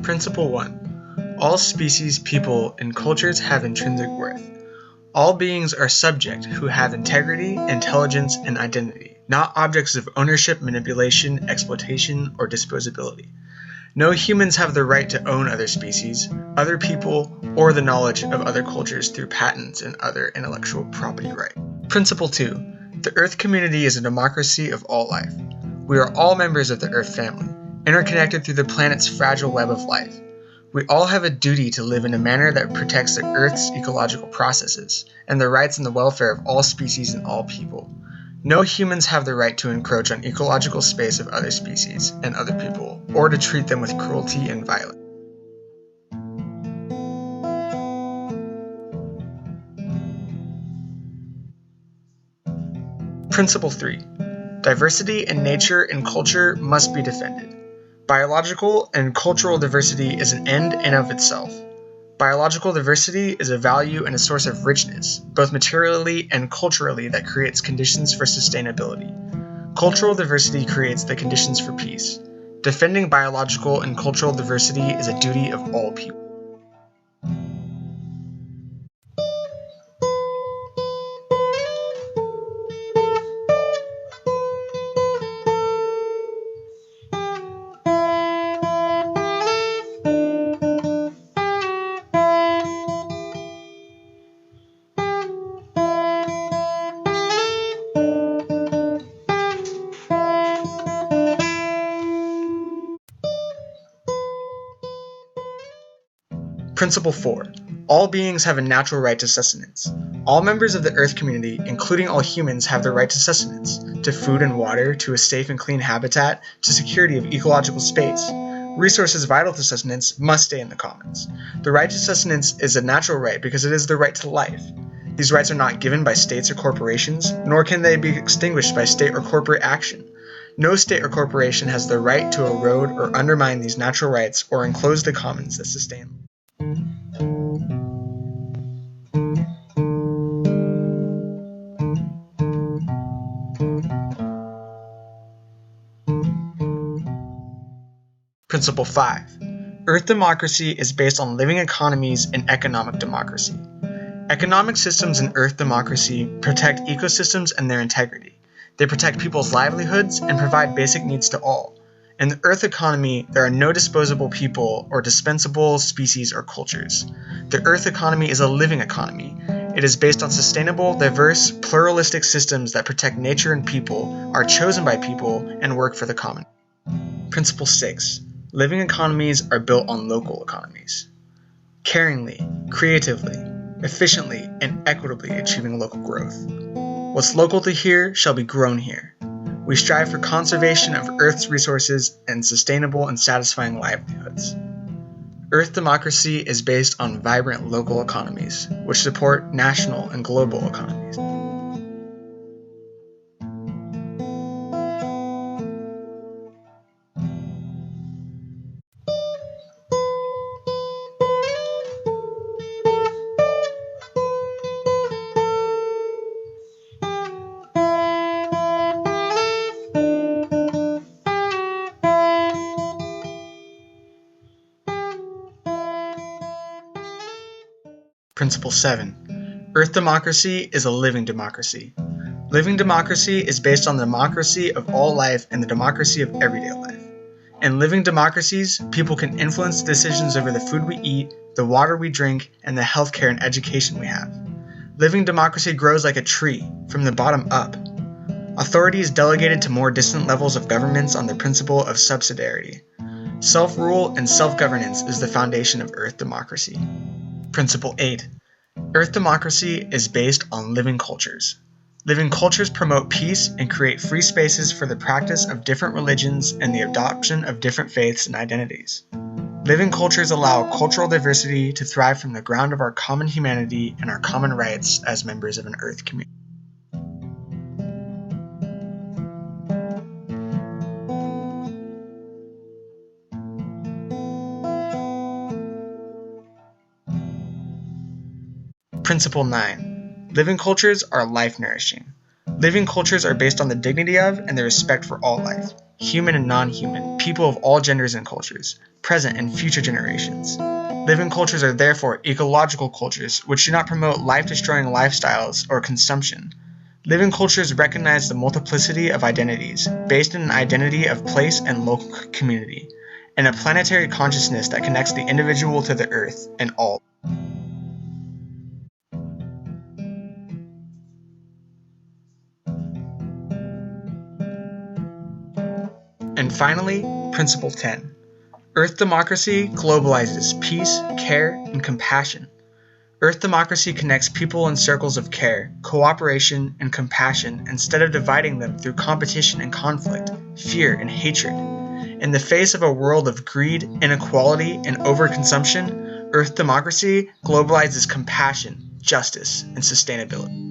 Principle 1. All species, people, and cultures have intrinsic worth. All beings are subject who have integrity, intelligence, and identity, not objects of ownership, manipulation, exploitation, or disposability. No humans have the right to own other species, other people, or the knowledge of other cultures through patents and other intellectual property rights. Principle 2. The Earth community is a democracy of all life. We are all members of the Earth family, interconnected through the planet's fragile web of life. We all have a duty to live in a manner that protects the Earth's ecological processes and the rights and the welfare of all species and all people. No humans have the right to encroach on ecological space of other species and other people, or to treat them with cruelty and violence. Principle 3. Diversity in nature and culture must be defended. Biological and cultural diversity is an end in of itself. Biological diversity is a value and a source of richness, both materially and culturally, that creates conditions for sustainability. Cultural diversity creates the conditions for peace. Defending biological and cultural diversity is a duty of all people. Principle 4. All beings have a natural right to sustenance. All members of the Earth community, including all humans, have the right to sustenance, to food and water, to a safe and clean habitat, to security of ecological space. Resources vital to sustenance must stay in the commons. The right to sustenance is a natural right because it is the right to life. These rights are not given by states or corporations, nor can they be extinguished by state or corporate action. No state or corporation has the right to erode or undermine these natural rights or enclose the commons that sustain them. Principle 5. Earth democracy is based on living economies and economic democracy. Economic systems in Earth democracy protect ecosystems and their integrity. They protect people's livelihoods and provide basic needs to all. In the Earth economy, there are no disposable people or dispensable species or cultures. The Earth economy is a living economy. It is based on sustainable, diverse, pluralistic systems that protect nature and people, are chosen by people, and work for the common. Principle 6. Living economies are built on local economies. Caringly, creatively, efficiently, and equitably achieving local growth. What's local to here shall be grown here. We strive for conservation of Earth's resources and sustainable and satisfying livelihoods. Earth democracy is based on vibrant local economies, which support national and global economies. Principle 7. Earth democracy is a living democracy. Living democracy is based on the democracy of all life and the democracy of everyday life. In living democracies, people can influence decisions over the food we eat, the water we drink, and the healthcare and education we have. Living democracy grows like a tree, from the bottom up. Authority is delegated to more distant levels of governments on the principle of subsidiarity. Self-rule and self-governance is the foundation of Earth democracy. Principle 8. Earth democracy is based on living cultures. Living cultures promote peace and create free spaces for the practice of different religions and the adoption of different faiths and identities. Living cultures allow cultural diversity to thrive from the ground of our common humanity and our common rights as members of an Earth community. Principle 9. Living cultures are life-nourishing. Living cultures are based on the dignity of and the respect for all life. human and non-human, people of all genders and cultures, present and future generations. Living cultures are therefore ecological cultures which do not promote life-destroying lifestyles or consumption. Living cultures recognize the multiplicity of identities, based in an identity of place and local community, and a planetary consciousness that connects the individual to the earth and all. And finally, Principle 10. Earth democracy globalizes peace, care, and compassion. Earth democracy connects people in circles of care, cooperation, and compassion instead of dividing them through competition and conflict, fear and hatred. In the face of a world of greed, inequality, and overconsumption, Earth democracy globalizes compassion, justice, and sustainability.